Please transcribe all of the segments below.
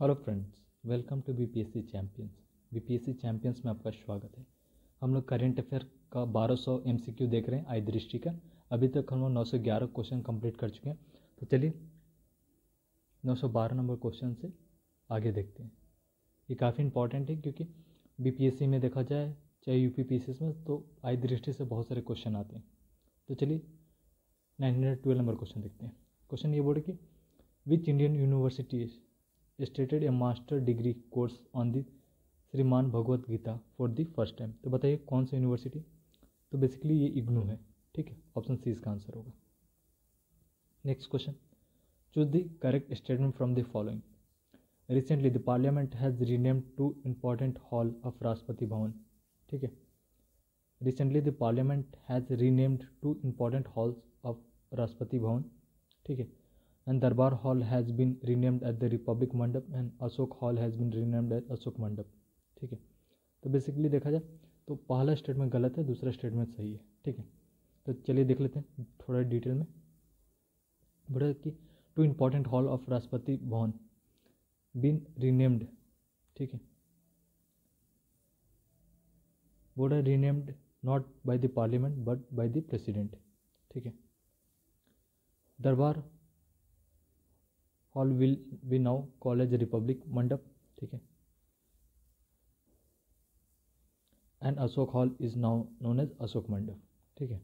Hello friends, welcome to BPSC champions. BPSC champions में आपका स्वागत है। हम लोग करेंट अफेयर का 1200 एमसीक्यू देख रहे हैं आई दृष्टि का। अभी तक हम लोग 911 क्वेश्चन कंप्लीट कर चुके हैं। तो चलिए 912 नंबर क्वेश्चन से आगे देखते हैं। ये काफ़ी इंपॉर्टेंट है क्योंकि बीपीएससी में देखा जाए चाहे यूपीपीसीएस में तो आई दृष्टि से बहुत सारे क्वेश्चन आते हैं। तो चलिए 912 नंबर क्वेश्चन देखते हैं। क्वेश्चन ये बोले कि which Indian university started a master degree course on the Shrimad Bhagavad Gita for the first time. तो बताइए कौन सा यूनिवर्सिटी। तो बेसिकली ये इग्नू है, ठीक है। ऑप्शन सी इसका आंसर होगा। Next question, choose the correct statement from the following. Recently the parliament has renamed two important hall of Rashtrapati Bhavan, ठीक है। Recently the parliament has renamed two important halls of Rashtrapati Bhavan, ठीक है। And Darbar Hall has been renamed as the Republic Mandap and Ashok Hall has been renamed as Ashok Mandap, ठीक है। तो basically देखा जाए तो पहला स्टेटमेंट गलत है, दूसरा स्टेटमेंट सही है, ठीक है। तो चलिए देख लेते हैं थोड़ा डिटेल में। बोला कि to important hall of Rashtrapati Bhavan been renamed, ठीक है। बोला renamed not by the parliament but by the president, ठीक है। Durbar hall will be now call as republic Mandap, ठीक है। And Ashok hall is now known as Ashok Mandap, ठीक है।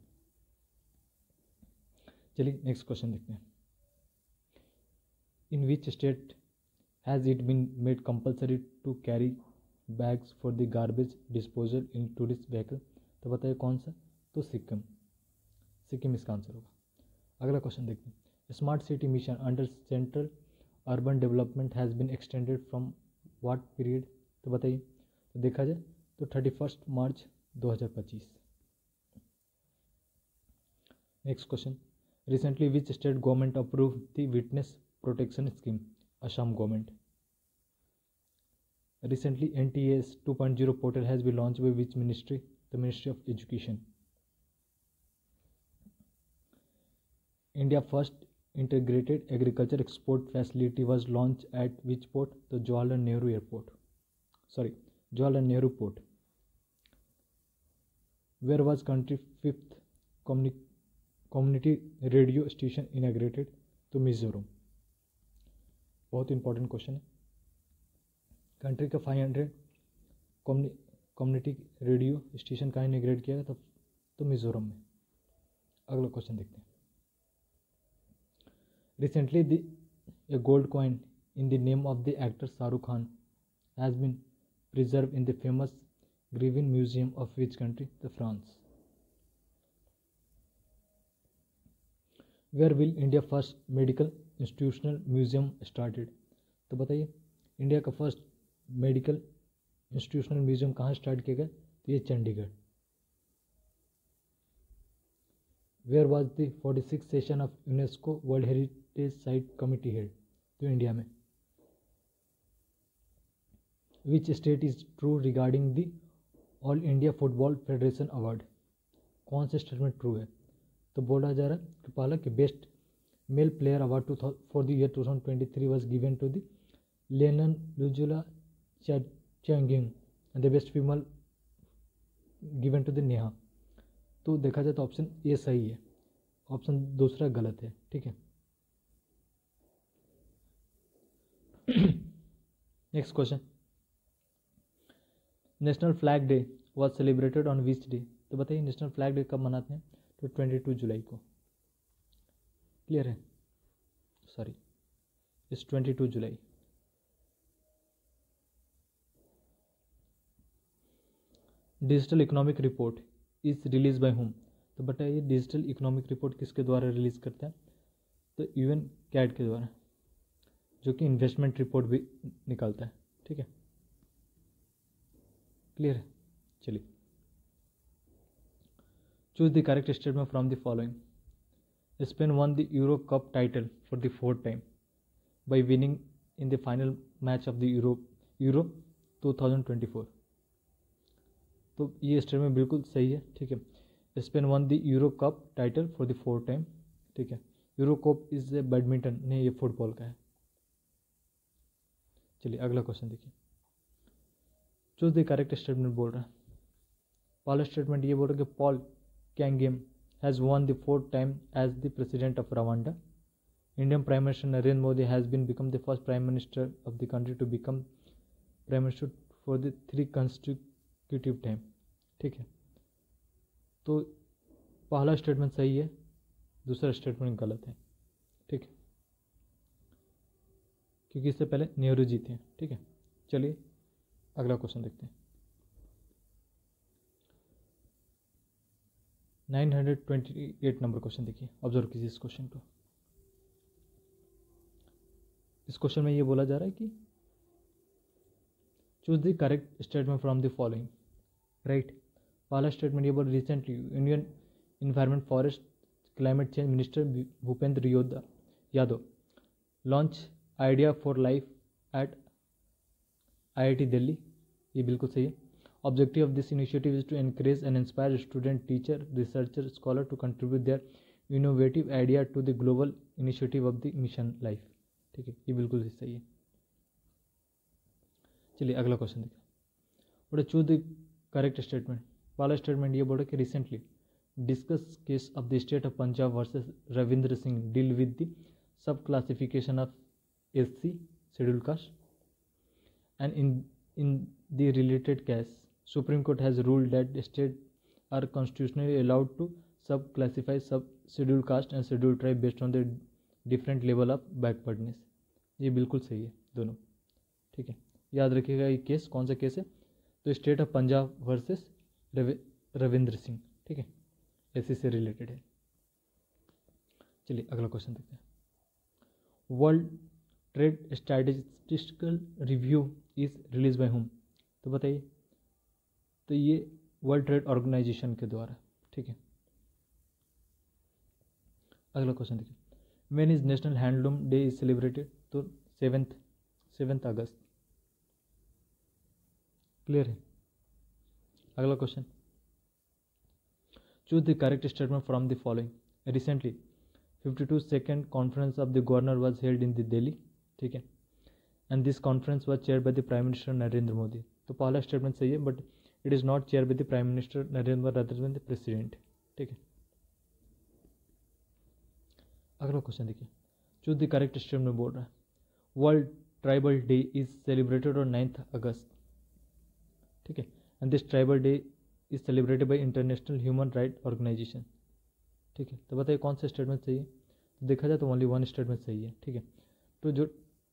चलिए नेक्स्ट क्वेश्चन देखते हैं। In which state has it been made compulsory to carry bags for the garbage disposal in tourist vehicle. तो बताइए कौन सा। तो सिक्किम, सिक्किम इसका आंसर होगा। अगला क्वेश्चन देखते हैं। Smart city mission under central urban development has been extended from what period. तो बताइए। तो देखा जाए तो 31 March 2025। Next question, recently which state government approve the witness protection scheme. Assam government. Recently NTS 2.0 portal has been launch by which ministry. The ministry of education. India first integrated agriculture export facility was launch at which port. तो Jawaharlal Nehru airport, sorry Jawaharlal Nehru port. Where was country fifth community radio station inaugurated. तो मिजोरम। बहुत important question है। Country का 500 community radio station कहाँ inaugurate किया गया। तो मिजोरम में। अगला क्वेश्चन देखते हैं। Recently, a gold coin in the name of the actor Shah Rukh Khan has been preserved in the famous Grevin Museum of which country? The France. Where will India first medical institutional museum started? तो बताइए India का first medical institutional museum कहाँ start किया गया। तो ये Chandigarh. Where was the 46th session of UNESCO world heritage site committee held. तो India में। Which state is true regarding the All India Football Federation award. कौन से स्टेट में ट्रू है। तो बोला जा रहा है कि पहला कि best male player award for the year 2023 was given to the Lennon लुजुला चैंगिंग and the best female given to the Neha. तो देखा जाए तो ऑप्शन ए सही है, ऑप्शन दूसरा गलत है, ठीक है। Next question, national flag day was celebrated on which day. तो बताइए नेशनल फ्लैग डे कब मनाते हैं। तो 22 जुलाई को। क्लियर है, सॉरी इस 22 जुलाई। Digital economic report is release by home. तो बताइए डिजिटल इकोनॉमिक रिपोर्ट किसके द्वारा रिलीज करता है। तो UN CAD के द्वारा, जो कि इन्वेस्टमेंट रिपोर्ट भी निकालता है, ठीक है। क्लियर है। चलिए choose the correct statement from the following. Spain one the euro cup title for the 4th time bye winning in the final match of the euro 2024। तो ये स्टेटमेंट बिल्कुल सही है, ठीक है। Spain one the euro cup title for the 4th time, ठीक है। Euro cup is badminton, नहीं ये फुटबॉल का है। चलिए अगला क्वेश्चन देखिए, चूज द करेक्ट स्टेटमेंट बोल रहा है। पहला स्टेटमेंट ये बोल रहा है कि Paul Kagame has won the fourth time as the president of Rwanda. Indian Prime Minister Narendra Modi has become the first Prime Minister of the country to become Prime Minister for the 3 consecutive time. ठीक है, तो पहला statement सही है, दूसरा statement गलत है। ठीक है, क्योंकि इससे पहले नेहरू जी थे। ठीक है, चलिए अगला क्वेश्चन देखते हैं। 928 नंबर क्वेश्चन देखिए, ऑब्जर्व कीजिए इस क्वेश्चन को। इस क्वेश्चन में ये बोला जा रहा है कि choose the correct statement from the following, right. पहला स्टेटमेंट ये बोल, recently Indian environment forest climate change minister Bhupendra Yadav launch idea for life at IIT Delhi. ये बिल्कुल सही है। Objective of this initiative is to encourage and inspire student, teacher, researcher, scholar to contribute their innovative idea to the global initiative of the mission life। ठीक है, ये बिल्कुल सही है। चलिए अगला क्वेश्चन देखिए, बोले चूज द करेक्ट स्टेटमेंट। पहला स्टेटमेंट ये बोले कि recently discuss case of the state of Punjab versus Ravindra Singh deal with the sub classification of SC schedule caste and in the related case Supreme Court has ruled that states are constitutionally allowed to sub-classify sub-scheduled caste and scheduled tribe based on their different level of backwardness। ये बिल्कुल सही है दोनों। ठीक है, याद रखिएगा ये केस कौन सा केस है, तो state of Punjab versus Ravindra Singh. ठीक है, ऐसे से रिलेटेड है। चलिए अगला क्वेश्चन देखते हैं। World trade statistical review is release by whom, तो बताइए, तो ये वर्ल्ड ट्रेड ऑर्गेनाइजेशन के द्वारा। ठीक है, अगला क्वेश्चन देखिए, when is national handloom day is celebrated, तो 7 अगस्त। क्लियर है। अगला question, choose the correct statement from the following. Recently 52nd conference of the governor was held in the Delhi. ठीक है, and this conference was chair by the prime minister Narendra Modi. तो पहला statement सही है, but it is not chair by the prime minister Narendra Modi rather than the president. ठीक है, अगला question देखिए, चूज द करेक्ट स्टेटमेंट बोल रहा है, world tribal day is celebrated on 9 August. ठीक है, and this tribal day is celebrated by international human right organization. ठीक है, तो बताइए कौन सा स्टेटमेंट सही है, तो देखा जाए तो ओनली वन स्टेटमेंट सही है। ठीक है, तो जो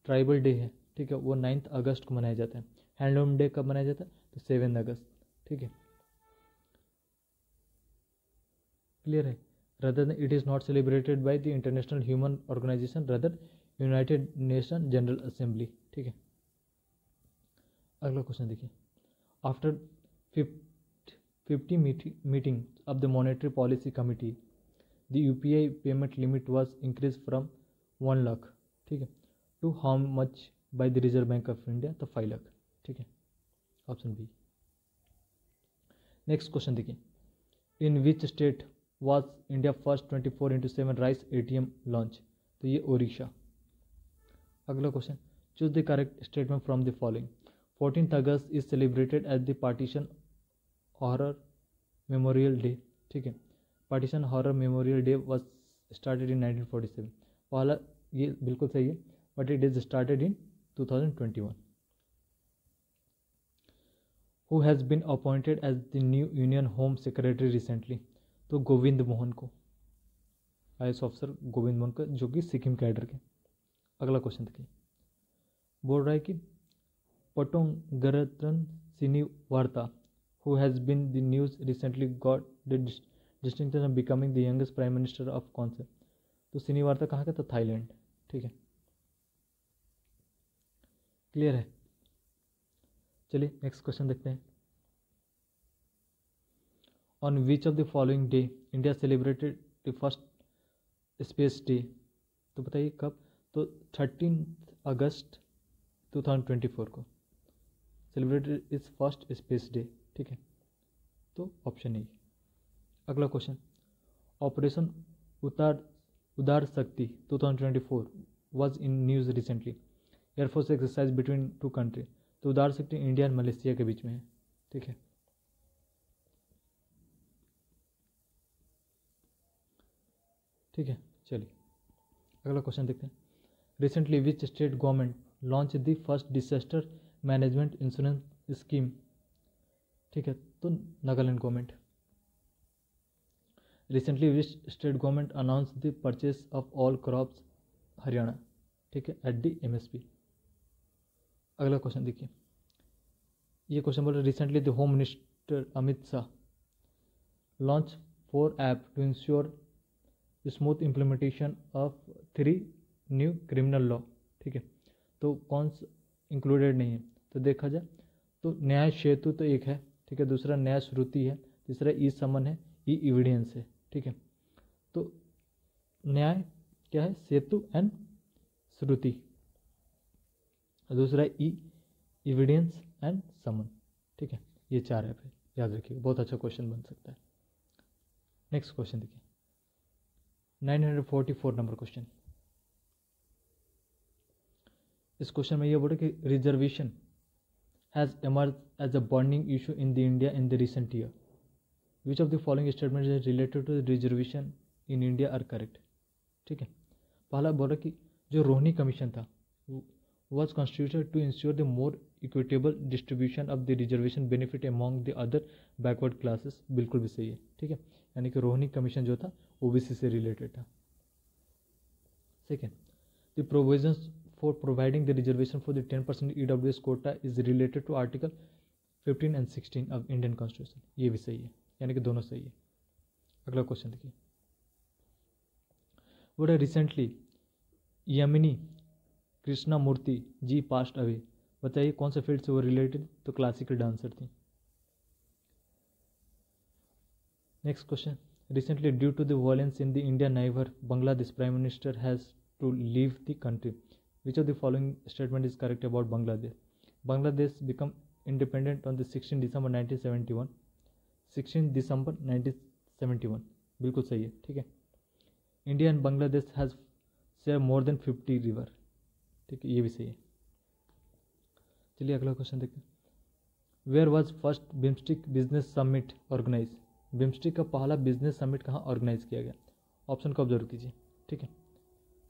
ट्राइबल डे है, ठीक है, वो 9 अगस्त को मनाया जाता है। हैंडलूम डे कब मनाया जाता है, तो 7 अगस्त। ठीक है, क्लियर है। rather than it is not celebrated by the international human organization, rather United Nation General Assembly. ठीक है, अगला क्वेश्चन देखिए, after 50 meeting of the monetary policy committee the UPI payment limit was increase from 1 lakh, ठीक है, to how much by the Reserve Bank of India, तो 5 लाख। ठीक है, option B. Next question देखिए, in which state was India first 24/7 rice ATM launch, तो ये ओडिशा। अगला question, choose the correct statement from the following. 14th August is celebrated as the partition horror memorial day. ठीक है, partition horror memorial day was started in 1947। पहला ये बिल्कुल सही है, but it is started in 2021। Who has been appointed as the new union home secretary recently, तो गोविंद मोहन को, IAS officer Govind Mohan को, जो कि सिक्किम कैडर के। अगला क्वेश्चन देखिए, बोल रहा है कि Paetongtarn Shinawatra who has been the news recently got the distinction of becoming the youngest prime minister of कौन से, तो सिनीवार्ता कहाँ का, तो थाईलैंड। ठीक है, क्लियर है। चलिए नेक्स्ट क्वेश्चन देखते हैं, on which of the following day India celebrated the first space day, तो बताइए कब, तो 13 अगस्त 2024 को celebrated is first space day. ठीक है, तो ऑप्शन ए। अगला क्वेश्चन, ऑपरेशन उदार शक्ति 2024 was in news recently, air force exercise between two country, तो उदाहरण सकते हैं इंडिया और मलेशिया के बीच में है। ठीक है, ठीक है। चलिए अगला क्वेश्चन देखते हैं। Recently which state government launch the first disaster management insurance scheme? ठीक है, तो Nagaland government. Recently which state government announce the purchase of all crops? Haryana. ठीक है, एट दी MSP। अगला क्वेश्चन देखिए, ये क्वेश्चन बोल रहे recently the home minister Amit Shah launch 4 app to ensure smooth implementation of 3 new criminal law. ठीक है, तो कौन सा इंक्लूडेड नहीं है? तो देखा जाए तो न्याय सेतु तो एक है, ठीक है, दूसरा न्याय श्रुति है, तीसरा ई समन है, ई एविडेंस है। ठीक है, तो न्याय क्या है? सेतु एंड श्रुति, दूसरा ई एविडेंस एंड समन। ठीक है, ये 4 ऐप है, याद रखिएगा, बहुत अच्छा क्वेश्चन बन सकता है। नेक्स्ट क्वेश्चन देखिए, 944 नंबर क्वेश्चन। इस क्वेश्चन में ये बोले कि reservation has emerged as a burning issue in the India in the recent year. Which of the following statements is related to the reservation in India are correct? ठीक है, पहला बोला कि जो रोहिणी कमीशन था was constituted to ensure the more equitable distribution of the reservation benefit among the other backward classes। बिल्कुल भी सही है। ठीक है, यानी कि रोहिणी कमीशन जो था OBC से रिलेटेड था। Second, the provisions for providing the reservation for the 10% EWS quota is related to Article 15 and 16 of Indian Constitution। ये भी सही है, यानी कि दोनों सही है। अगला क्वेश्चन देखिए, what recently Yamini Krishna Murthy ji passed away, बताइए कौन से फील्ड से वो रिलेटेड? तो क्लासिकल डांसर थी। Next question, recently due to the violence in the Indian neighbour Bangladesh prime minister has to leave the country. Which of the following statement is correct about Bangladesh? Bangladesh became independent on the 16 December 1971। 16 December 1971 बिल्कुल सही है। ठीक है, India and Bangladesh has share more than 50 river। ठीक है, ये भी सही है। चलिए अगला क्वेश्चन देखते हैं। Where was first BIMSTEC business summit organized? BIMSTEC का पहला बिजनेस समिट कहाँ ऑर्गेनाइज किया गया? ऑप्शन को ऑब्जर्व कीजिए। ठीक है,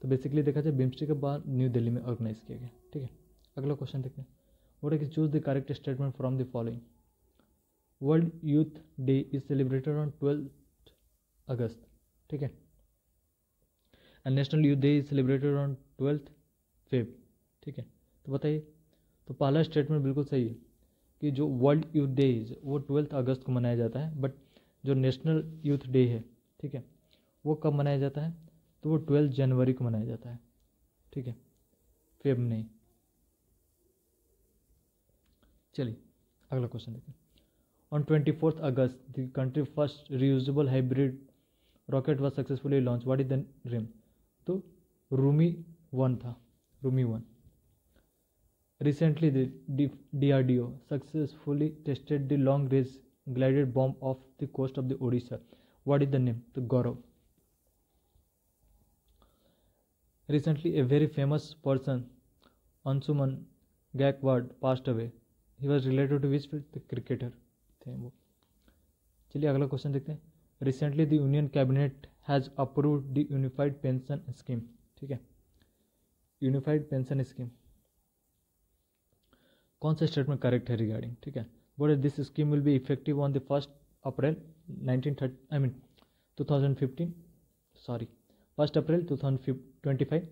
तो बेसिकली देखा जाए बिम्स्टेक के बाद न्यू दिल्ली में ऑर्गेनाइज किया गया। ठीक है, अगला क्वेश्चन देखते हैं। What is choose the correct statement from the following? World youth day is celebrated on 12 अगस्त। ठीक है, and national youth day is celebrated on 12 Feb. ठीक है, तो बताइए, तो पहला स्टेटमेंट बिल्कुल सही है कि जो वर्ल्ड यूथ डे है वो 12 अगस्त को मनाया जाता है, बट जो नेशनल यूथ डे है, ठीक है, वो कब मनाया जाता है? तो वो 12 जनवरी को मनाया जाता है। ठीक है, फेब नहीं। चलिए अगला क्वेश्चन देखिए। On 24 August the country first reusable hybrid rocket was successfully launch. What is the name? तो रूमी 1 था, Rhumi 1। Recently the DRDO successfully tested the long range glided bomb off the coast of the Odisha. What is the name? तो Gaurav. Recently, a very famous person, Anshuman Gaikwad, passed away. He was related to which field? The cricketer थे वो। चलिए अगला question देखते हैं। Recently, the Union Cabinet has approved the Unified Pension Scheme। ठीक है, unified pension scheme, कौन सा स्टेटमेंट करेक्ट है रिगार्डिंग? ठीक है, बोले this scheme will be effective on the 1 April 2015, sorry 1 April 2025,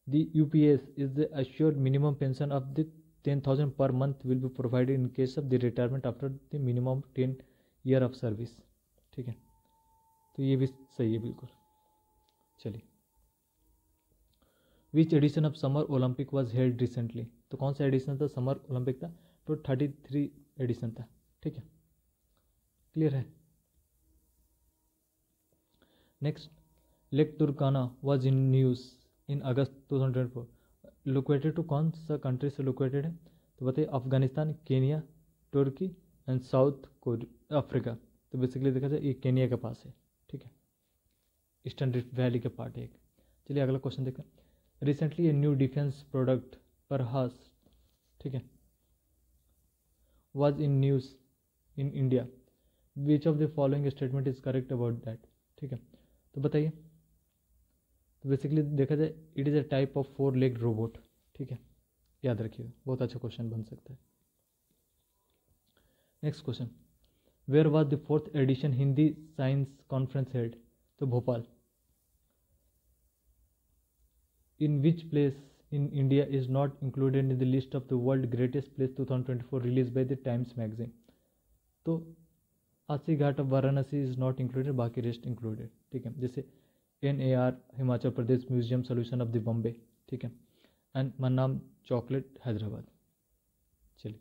the UPS is the assured minimum pension of the 10,000 per month will be provided in case of the retirement after the minimum 10 year of service। ठीक है, तो ये भी सही है बिल्कुल। चलिए, which edition of summer Olympic was held recently? तो कौन सा एडिशन था समर ओलंपिक का? तो 33 एडिशन था। ठीक है, क्लियर है। Next, lake Turkana was in news in August 2024। Located to कौन सा कंट्री से लोकेटेड है? तो बताइए, Afghanistan, Kenya, Turkey and south Africa. तो बेसिकली देखा जाए ये केनिया के पास है। ठीक है, ईस्टर्न रिफ्ट वैली के पार्ट है एक। चलिए अगला क्वेश्चन देखते हैं। Recently a new defence product Parhas, ठीक है, was in news in India. Which of the following statement is correct about that? ठीक है, तो बताइए। तो बेसिकली देखा जाए it is a type of 4 leg robot, ठीक है, याद रखिएगा, बहुत अच्छा क्वेश्चन बन सकता है। Next question, where was the 4th edition Hindi science conference held? तो Bhopal. In which place in India is not included in the list of the world greatest place 2024 released by the Times magazine? तो Assi Ghat of Varanasi is not included, बाकी rest included, ठीक है, जैसे NAR Himachal Pradesh museum solution of the Bombay, ठीक है, and मन्नाम chocolate Hyderabad. चलिए,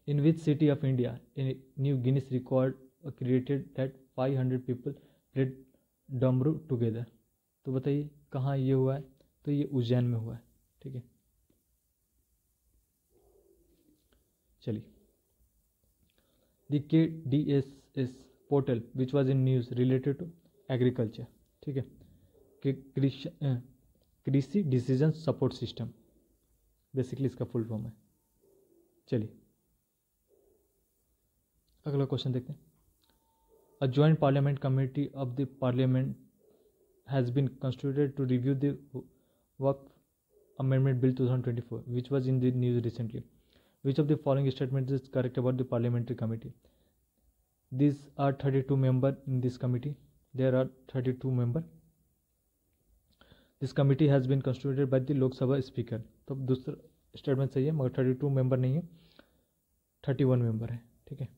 in which city of India a new Guinness record created that 500 people played damru together? तो बताइए कहाँ ये हुआ है? तो ये उज्जैन में हुआ है, ठीक है। चलिए, the KDSS portal which was in news related to agriculture, ठीक है, कि Krishi decision support system, basically इसका फुल फॉर्म है। चलिए, अगला क्वेश्चन देखते हैं। A joint parliament committee of the parliament has been constituted to review the Waqf Amendment Bill 2024, which was in the news recently. Which of the following statements is correct about the parliamentary committee? These are 32 members in this committee. There are 32 members. This committee has been constituted by the Lok Sabha Speaker. तो दूसरा statement सही है, मगर 32 member नहीं है, 31 member है, ठीक है।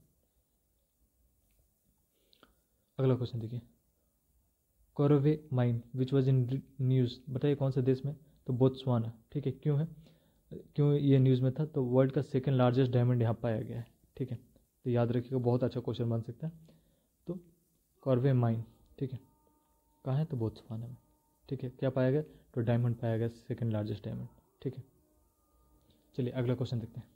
अगला क्वेश्चन देखिए, कोरोवे mine which was in news, बताइए कौन से देश में? तो बोत्सवाना, ठीक है। क्यों है, क्यों ये न्यूज़ में था? तो वर्ल्ड का 2nd लार्जेस्ट डायमंड यहाँ पाया गया है, ठीक है, तो याद रखिएगा, बहुत अच्छा क्वेश्चन बन सकता है। तो कोरोवे माइन, ठीक है, कहाँ है? तो बोत्सवाना में, ठीक है। क्या पाया गया? तो डायमंड पाया गया, 2nd लार्जेस्ट डायमंड, ठीक है। चलिए, अगला क्वेश्चन देखते हैं।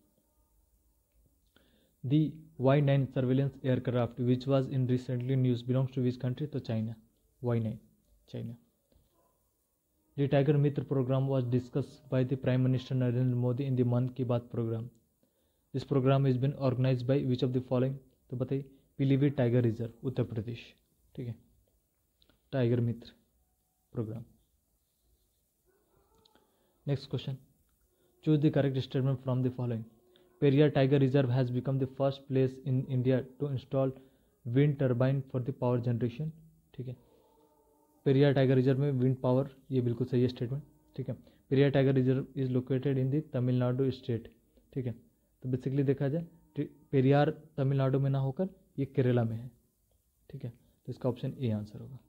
The Y9 surveillance aircraft which was in recently news belongs to which country? तो China, Y9, China. The Tiger Mitra program was discussed by the Prime Minister Narendra Modi in the Mann Ki Baat program. This program has been organized by which of the following? तो बताइए, Pilibhit tiger reserve, Uttar Pradesh, ठीक है, tiger Mitra programme. Next question, choose the correct statement from the following. Periyar tiger reserve has become the first place in India to install wind turbine for the power generation, ठीक है। Periyar tiger reserve में wind power, ये बिल्कुल सही है statement, ठीक है। Periyar tiger reserve is located in the Tamil Nadu state, ठीक है। तो बेसिकली देखा जाए पेरियार तमिलनाडु में ना होकर ये केरला में है, ठीक है, तो इसका ऑप्शन ए आंसर होगा।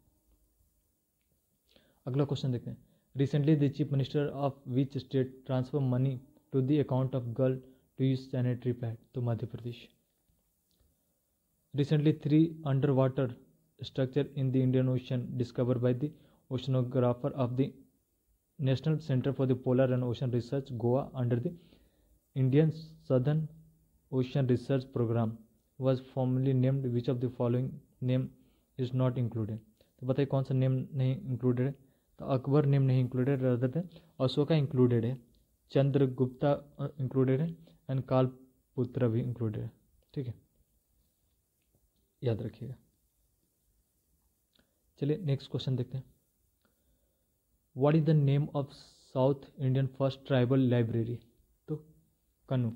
अगला क्वेश्चन देखते हैं। Recently the chief minister of which state transfer money to the account of girl to use sanitary pad? तो Madhya Pradesh. Recently 3 under water structure in the Indian Ocean discovered by the oceanographer of the National Center for the Polar and Ocean Research, Goa, under the Indian Southern Ocean Research Program was formerly named which of the following name is not included? तो बताइए कौन सा name नहीं included है? तो Akbar name नहीं included, rather than Ashoka included है, Chandragupta included है, एंड कालपुत्र भी इंक्लूडेड है, ठीक है, याद रखिएगा। चलिए, नेक्स्ट क्वेश्चन देखते हैं। What is the name of south Indian first tribal library? तो कनू,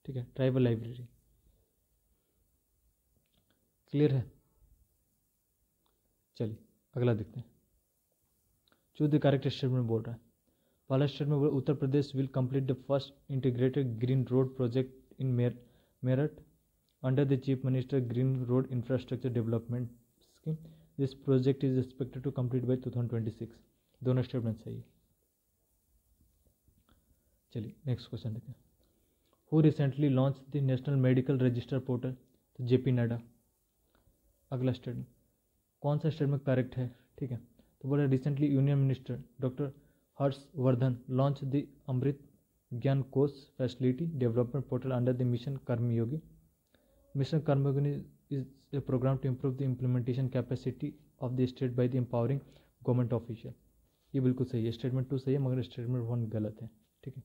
ठीक है, ट्राइबल लाइब्रेरी, क्लियर है। चलिए, अगला देखते हैं। चूज द करेक्ट स्टेटमेंट बोल रहा है। पहला स्टेटमेंट बोल, Uttar Pradesh will complete the first integrated green road project in Meerut under the chief minister green road infrastructure development scheme. This project is expected to complete by 2026। दोनों स्टेटमेंट सही है। चलिए, next question देखते हैं। Who recently launch the national medical register portal? तो JP Nadda. अगला statement, कौन सा स्टेटमेंट करेक्ट है? ठीक है, तो बोला recently union minister doctor Harshvardhan launch the Amrit Gyan Kosh facility development portal under the mission Karmayogi. Mission Karmayogi is a program to improve the implementation capacity of the state by the empowering government official. ये बिल्कुल सही है, statement 2 सही है मगर स्टेटमेंट 1 गलत है। ठीक है,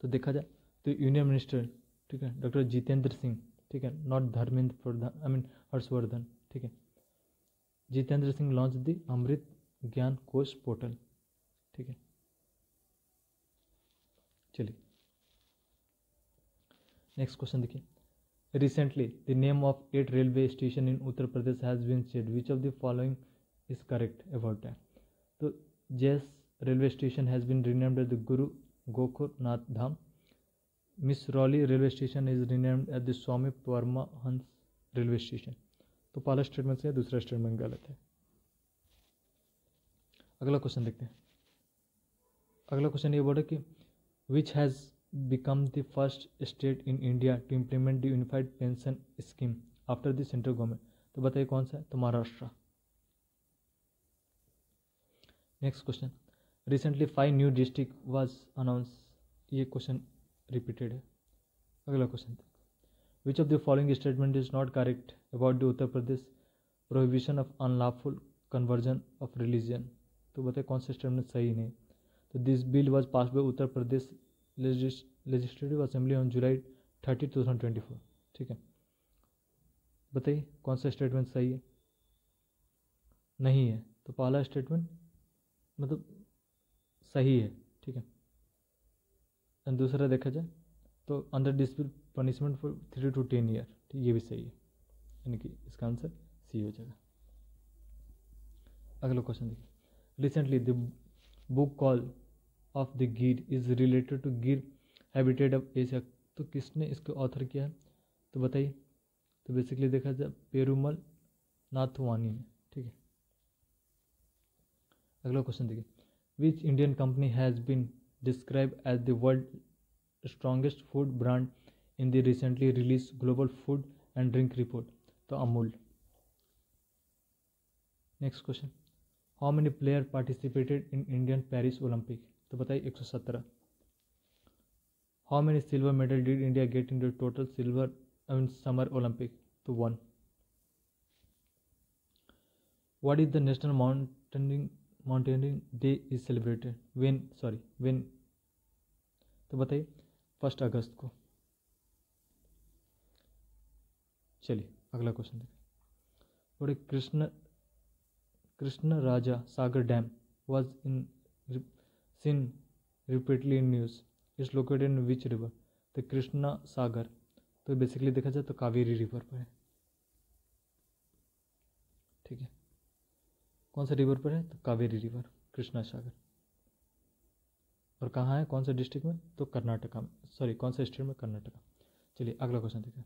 तो देखा जाए तो यूनियन मिनिस्टर, ठीक है, डॉक्टर जितेंद्र सिंह, ठीक है, not Dharmendra Pradhan, I mean Harshvardhan, ठीक है, Jitendra Singh launch the Amrit Gyan Kosh portal. ठीक है, चलिए नेक्स्ट क्वेश्चन देखिए। Recently the name of 8 railway station in Uttar Pradesh has been change, which of the following is correct about that. तो Jais railway station has been renamed at the Guru Gorakhnath Dham, Misrauli railway station is renamed at the Swami Paramhans railway station. तो पहला statement सही है, दूसरा statement गलत है। अगला question देखते हैं। अगला क्वेश्चन ये बोला कि which has become the first state in India to implement the unified pension scheme after the central government। तो बताइए कौन सा है, तो Maharashtra. Next question, recently 5 new district was announce, ये क्वेश्चन रिपीटेड है। अगला question, which of the following statement is not correct about the Uttar Pradesh prohibition of unlawful conversion of religion. तो बताइए कौन सा स्टेटमेंट सही नहीं। तो this bill was pass by Uttar Pradesh legislative assembly on July 30, 2024। ठीक है, बताइए कौन सा स्टेटमेंट सही है, नहीं है, तो पहला स्टेटमेंट मतलब सही है। ठीक है, एंड दूसरा देखा जाए तो under this bill punishment for 3 to 10 year, ठीक, ये भी सही है, यानी कि इसका आंसर सी हो जाएगा। अगला क्वेश्चन देखिए, recently the book call of the गिर इज रिलेटेड टू गिर हैबिटेट ऑफ एशिया। तो किसने इसको ऑथर किया है, तो बताइए। तो बेसिकली देखा जाए पेरुमल नाथवानी ने। ठीक है, अगला क्वेश्चन देखिए, which Indian company has been describe as the world strongest food brand in the recently release global food and drink report. तो Amul. Next question, how many player participated in Indian Paris olympic. तो बताइए 117। How many silver medal did India get in the total silver in summer olympic. तो 1। What is the national mountaineering day is celebrated when. तो बताइए 1 अगस्त को। चलिए अगला question देखिए, और कृष्ण राजा सागर dam was seen repeatedly in news is located in which river। तो कृष्णा सागर, तो बेसिकली देखा जाए तो कावेरी रिवर पर है। ठीक है, कौन सा रिवर पर है, तो कावेरी रिवर, कृष्णा सागर। और कहाँ है, कौन सा डिस्ट्रिक्ट में, तो कर्नाटका में, सॉरी कौन सा स्टेट में, कर्नाटका। चलिए अगला क्वेश्चन देखिए,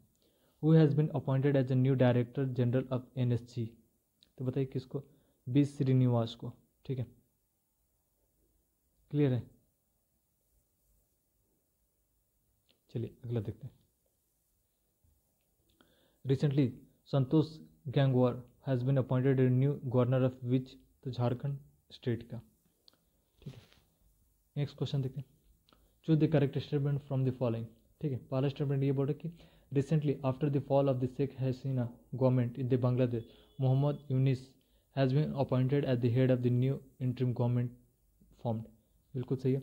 who has been appointed as a new director general of NSG। तो बताइए किसको, बी श्रीनिवास को। ठीक है, क्लियर है। चलिए अगला देखते हैं, recently Santosh Gangwar has been appointed a new governor of which. तो झारखंड स्टेट का। ठीक है, नेक्स्ट क्वेश्चन देखते हैं, choose the correct statement from the following. ठीक है, पहला स्टेटमेंट ये बोल रहा है कि recently after the fall of the Sheikh Hasina government in the Bangladesh, Mohammad Yunus has been appointed as the head of the new interim government formed. बिल्कुल सही है।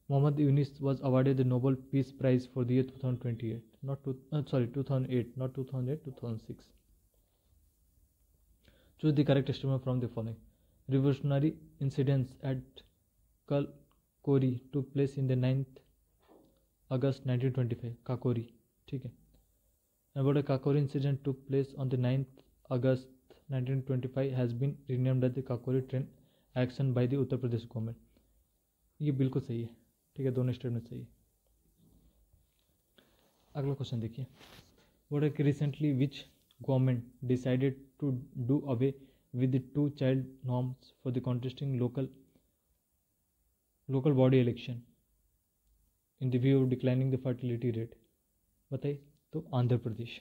Mohammad Younis was awarded the Nobel Peace Prize for the year 2008, 2008, not 2008, 2006. Choose the correct statement from the following. Revolutionary incidents at Kakori took place in the 9th August 1925. Kakori, ठीक है। About a Kakori incident took place on the 9th August 1925 has been renamed as the Kakori train action by the Uttar Pradesh government। ये बिल्कुल सही है। ठीक है, दोनों statement सही है। अगला क्वेश्चन देखिए, व्हाट है कि recently which government decided to do away with the 2 child norms for the contesting local body election in the view of declining the fertility rate. बताइए, तो आंध्र प्रदेश।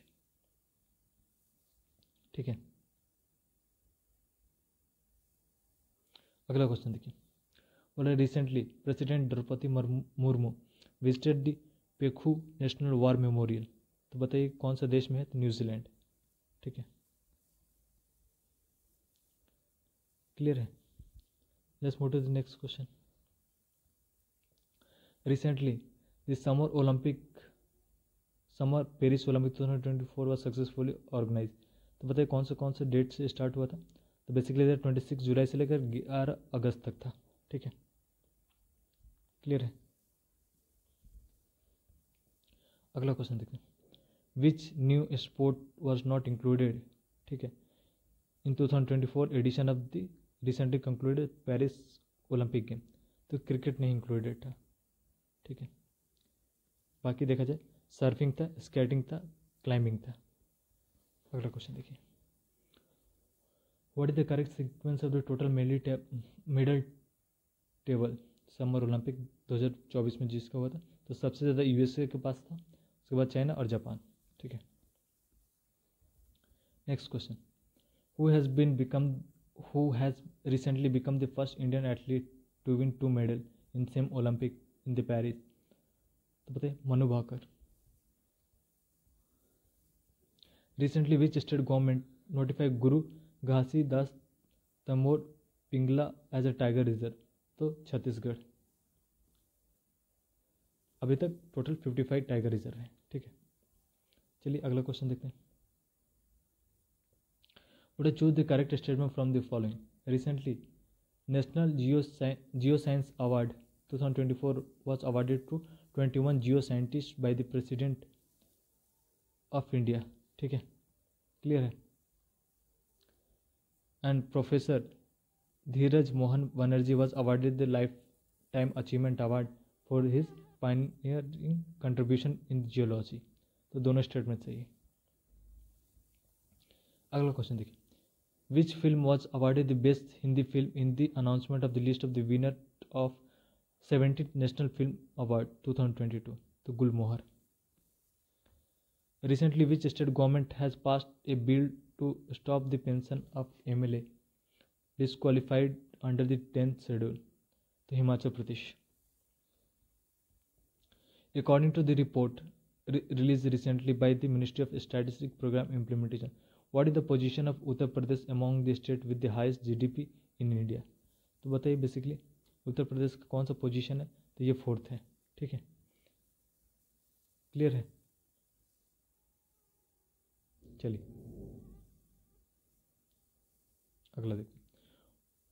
ठीक है, अगला क्वेश्चन देखिए, बोला recently president Droupadi Murmu visited the पेखू नेशनल वार मेमोरियल। तो बताइए कौन सा देश में है, तो न्यूजीलैंड। ठीक है, क्लियर है। Let's move to the next question. Recently, the Summer Paris Olympic 2024 was successfully organized. तो बताइए कौन से डेट से स्टार्ट हुआ था? तो बेसिकली 26 जुलाई से लेकर 11 अगस्त तक था. ठीक है, क्लियर है. अगला क्वेश्चन देखते हैं. Which new sport was not included, ठीक है, in 2024 edition of the recently concluded Paris Olympic game. तो क्रिकेट नहीं इंक्लूडेड था. ठीक है, बाकी देखा जाए सर्फिंग था, स्केटिंग था, क्लाइंबिंग था. अगला क्वेश्चन देखिए. What is the correct sequence of the total medal table summer Olympic 2024 में जिसका हुआ था? तो सबसे ज़्यादा यूएसए के पास था, उसके बाद चाइना और जापान. ठीक है, next question. Who has recently become the first Indian athlete to win 2 medal in same olympic in the Paris? तो बताइए Manu Bhaker. Recently which state government notify Guru Ghasidas Tamor Pingla as a tiger reserve? तो छत्तीसगढ़. अभी तक टोटल 55 टाइगर रिजर्व हैं. ठीक है, चलिए अगला क्वेश्चन देखते हैं. Would choose the correct statement from the following. Recently national geo science award 2024 was awarded to 21 Jio scientist bye the president of India. ठीक है, क्लियर है. And professor Dheeraj Mohan Banerjee was awarded the lifetime achievement award for his pioneering contribution in geology. तो दोनों statement सही है. अगला question देखिए. Which film was awarded the best Hindi film in the announcement of the list of the winner of 17th national film award 2022? तो गुलमोहर. Recently, which state government has passed a bill to stop the pension of MLA disqualified under the 10th schedule? तो Himachal Pradesh. According to the report released recently by the Ministry of Statistics Program Implementation, what is the position of Uttar Pradesh among the states with the highest GDP in India? तो बताइए basically Uttar Pradesh का कौन सा position है? तो ये 4th है. ठीक है, क्लियर है. चलिए अगला देखते हैं.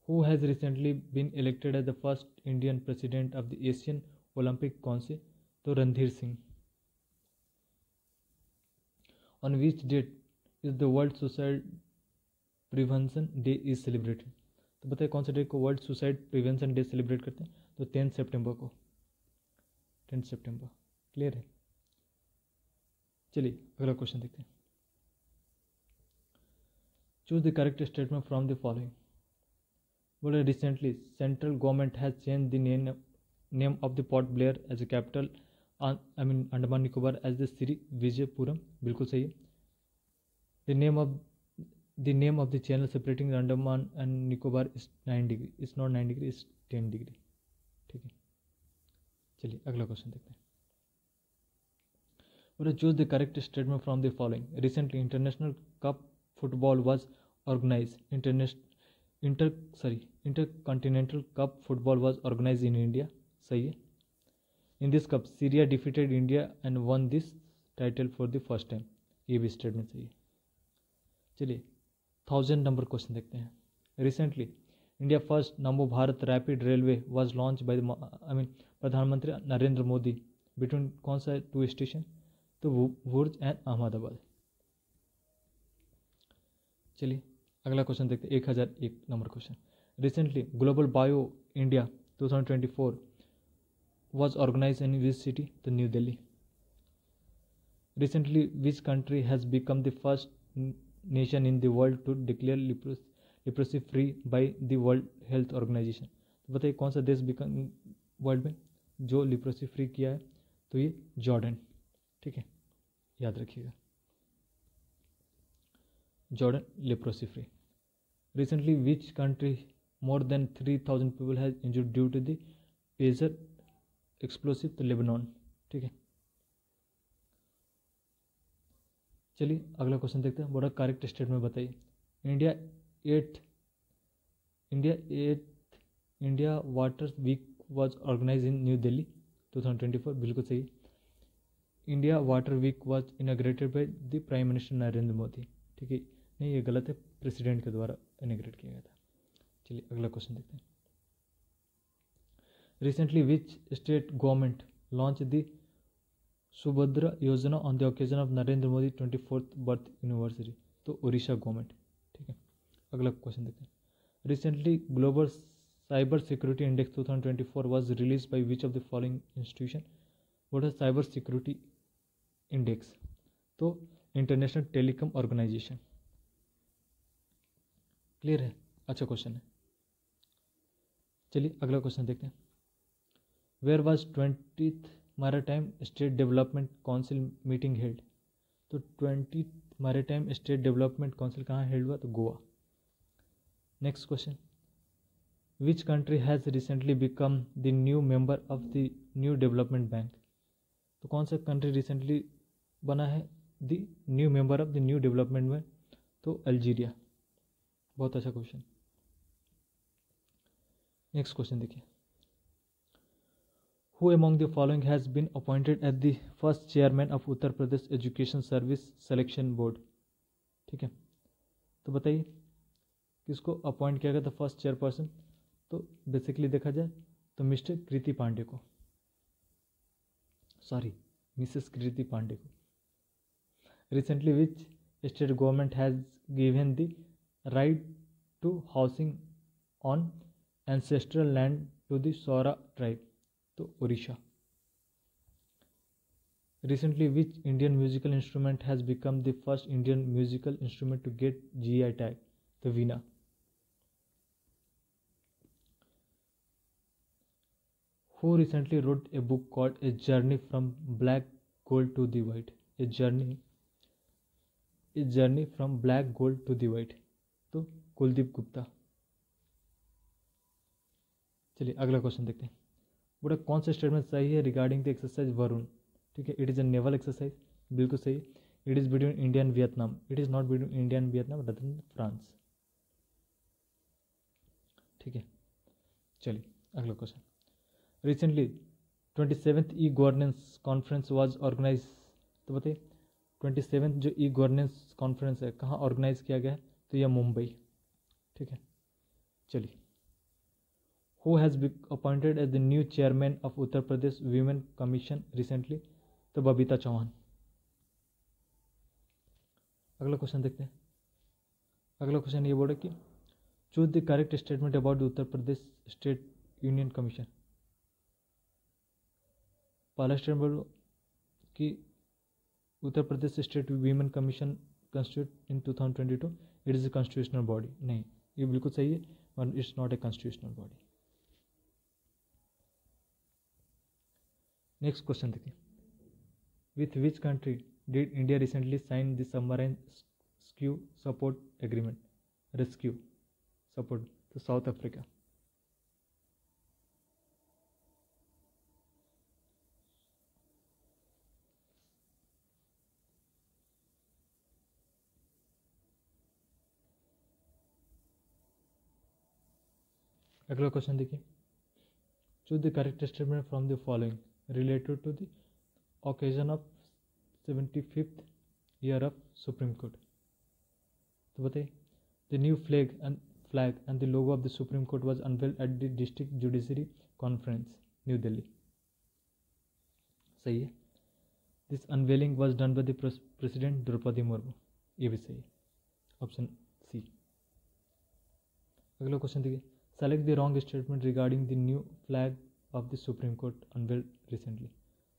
Who has recently been elected as the first Indian president of the Asian olympic council? तो Randhir Singh. On which date is the world suicide prevention day is celebrated? तो बताइए कौन सा डे को world suicide prevention day celebrate करते हैं? तो 10 सितंबर को. 10 सितंबर, क्लियर है. चलिए अगला क्वेश्चन देखते हैं. Choose the correct statement from the following. बोले recently central government has change the name of the port Blair as a capital Andaman Nicobar as the Shri Vijaypuram. बिल्कुल सही है. The name of the channel separating Andaman and Nicobar is 9 degree. Is not 9 degree, is 10 degree. ठीक है, चलिए अगला question देखते हैं. बोले choose the correct statement from the following. Recently international cup football was organized. Intercontinental Cup football was organized in India. सही है. In this cup, Syria defeated India and won this title for the first time. ये भी statement सही है. चलिए 1000 number question देखते हैं. Recently, India first NaMo Bharat rapid railway was launched by प्रधानमंत्री नरेंद्र मोदी between कौन सा 2 स्टेशन? तो भुर्ज एंड अहमदाबाद. चलिए अगला क्वेश्चन देखते हैं. 1001 number question. Recently global bio India 2024 was organized in which city? तो new Delhi. Recently, which country has become the first nation in the world to declare leprosy free by the World Health Organization? तो बताइए कौन सा देश world में जो leprosy free किया है? तो ये जॉर्डन. ठीक है, याद रखिएगा, Jordan leprosy free. Recently which country more than 3000 people has injured due to the pager explosive? तो लेबनान. ठीक है, चलिए अगला क्वेश्चन देखते हैं. बड़ा करेक्ट स्टेटमेंट बताइए. India at India water week was organise in new Delhi 2024, बिल्कुल सही। India water week was inaugurated by the prime minister Narendra Modi, ठीक है। नहीं, ये गलत है, प्रेसिडेंट के द्वारा इनाग्रेट किया गया था। चलिए अगला क्वेश्चन देखते हैं। Recently which state government launch the Subhadra Yojana on the occasion of Narendra Modi 24th birth anniversary? तो उड़ीसा गवर्नमेंट, ठीक है। अगला क्वेश्चन देखते हैं। Recently global cyber security index 2024 was released by which of the following institution? What is cyber security index? तो international telecom organisation. Clear है, अच्छा question है। चलिए अगला क्वेश्चन देखते हैं। Where was 20th maritime state development council meeting held? तो 20th maritime state development council कहाँ हेल्ड हुआ? तो Goa. Next question, which country has recently become the new member of the new development bank? तो कौन सा country recently बना है the new member of the new development bank? तो Algeria. बहुत अच्छा क्वेश्चन। नेक्स्ट क्वेश्चन देखिए। Who among the following has been appointed at the first chairman of Uttar Pradesh education service selection board? ठीक है, तो बताइए किसको अपॉइंट किया गया था फर्स्ट चेयरपर्सन? तो बेसिकली देखा जाए तो मिस्टर कृति पांडे को, सॉरी मिसेस कृति पांडे को। Recently which state government has given the right to housing on ancestral land to the Saura tribe? तो Odisha. Recently which Indian musical instrument has become the first Indian musical instrument to get GI tag? तो veena. Who recently wrote a book called A Journey from Black Gold to the White? A journey from Black Gold to the White? तो कुलदीप गुप्ता। चलिए अगला question देखते हैं। बोला कौन सा statement सही है रिगार्डिंग द एक्सरसाइज वरुण? ठीक है, it is a naval exercise, बिल्कुल सही। It is between India and Vietnam, it is not between India and Vietnam rather than France, ठीक है। चलिए अगला क्वेश्चन। Recently 27th e governance conference was organise? तो बताइए 27th जो ई गवर्नेंस कॉन्फ्रेंस है कहाँ ऑर्गेनाइज किया गया है? तो यह मुंबई, ठीक है। चलिए, who has been appointed as the new chairman of Uttar Pradesh women commission recently? तो बबीता चौहान। अगला क्वेश्चन देखते हैं। अगला क्वेश्चन ये बोल रहा है कि choose the correct statement about the Uttar Pradesh state union commission. पहला स्टेटमेंट बोलो कि Uttar Pradesh state women commission constitute in 2022, it is a constitutional body. नहीं, ये बिल्कुल सही है, और it's not a constitutional body. Next question देखिए। With which country did India recently sign the submarine rescue support agreement? Rescue support, तो South Africa. अगला question देखिए। Choose the correct statement from the following related to the occasion of 75th year of supreme court? तो बताइए the new flag and the logo of the supreme court was unveiled at the district judiciary conference new Delhi. सही है। This unveiling was done by the president Droupadi Murmu, ये भी सही है, option C. अगला question देखिए। Select the wrong statement regarding the new flag of the supreme court unveiled recently?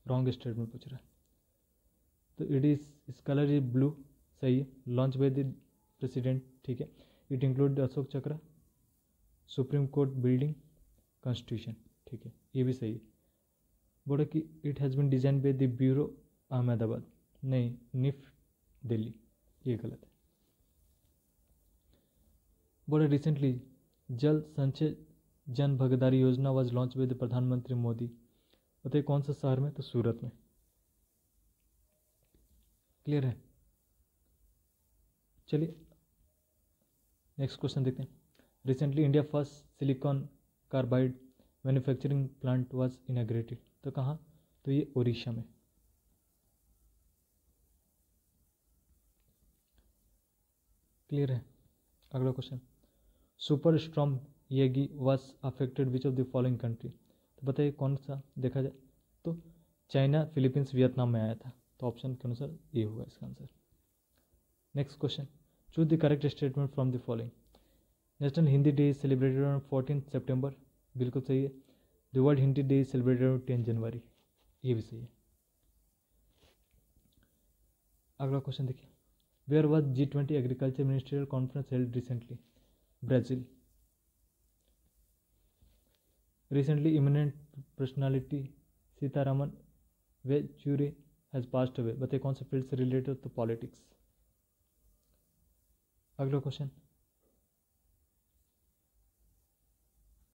Wrong statement पूछ रहा है, तो इट इज इस कलर इज ब्लू, सही है। लॉन्च बाय द प्रेसिडेंट, ठीक है। इट इंक्लूड द अशोक चक्र, सुप्रीम कोर्ट बिल्डिंग, कॉन्स्टिट्यूशन, ठीक है, ये भी सही है। बोला कि it has been design by the bureau Ahmedabad, नहीं निफ्ट दिल्ली, ये गलत है। बोले रिसेंटली जल संचय जन भागीदारी योजना वाज लॉन्च बाय द प्रधानमंत्री मोदी, बताइए कौन सा शहर में? तो सूरत में। क्लियर है। चलिए नेक्स्ट क्वेश्चन देखते हैं। Recently India first silicon carbide manufacturing plant was inaugurated, तो कहाँ, तो ये ओडिशा में। क्लियर है। अगला question, super storm Yagi was affected which of the following country, तो बताइए कौन सा देखा जाए, तो चाइना, फिलीपींस, वियतनाम में आया था, तो ऑप्शन के अनुसार ए होगा इसका answer. Next question, choose the correct statement from the following. National Hindi day is celebrated on 14 September, बिल्कुल सही है। The world Hindi day is celebrated on 10 January, ये भी सही है। अगला क्वेश्चन देखिए, where was G20 agriculture ministerial conference held recently, Brazil. Recently eminent personality Sitaraman Yechury has passed away, बताइए कौन से फील्ड से रिलेटेड, तो पॉलिटिक्स। अगला क्वेश्चन,